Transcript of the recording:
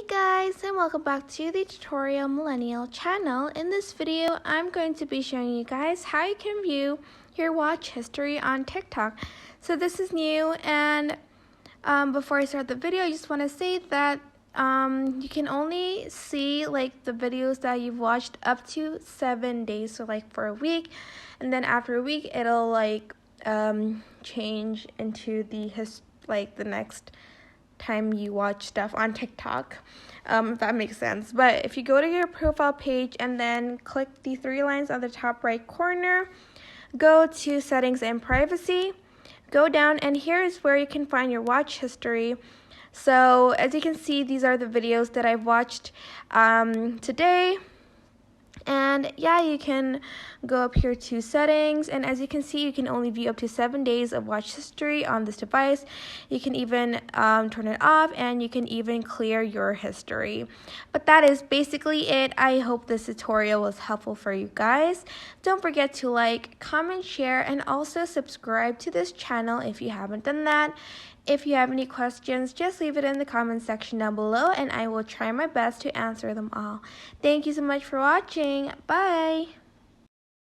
Guys, and welcome back to the Tutorial Millennial channel. In this video, I'm going to be showing you guys how you can view your watch history on TikTok. So this is new, and before I start the video, I just want to say that you can only see like the videos that you've watched up to 7 days, so like for a week, and then after a week it'll like change into the next time you watch stuff on TikTok, if that makes sense. But if you go to your profile page and then click the three lines on the top right corner, go to settings and privacy, go down, and here is where you can find your watch history. So as you can see, these are the videos that I've watched today. And yeah, you can go up here to settings, and as you can see, you can only view up to 7 days of watch history on this device. You can even turn it off, and you can even clear your history. But that is basically it. I hope this tutorial was helpful for you guys. Don't forget to like, comment, share, and also subscribe to this channel if you haven't done that. If you have any questions, just leave it in the comment section down below, and I will try my best to answer them all. Thank you so much for watching. Bye!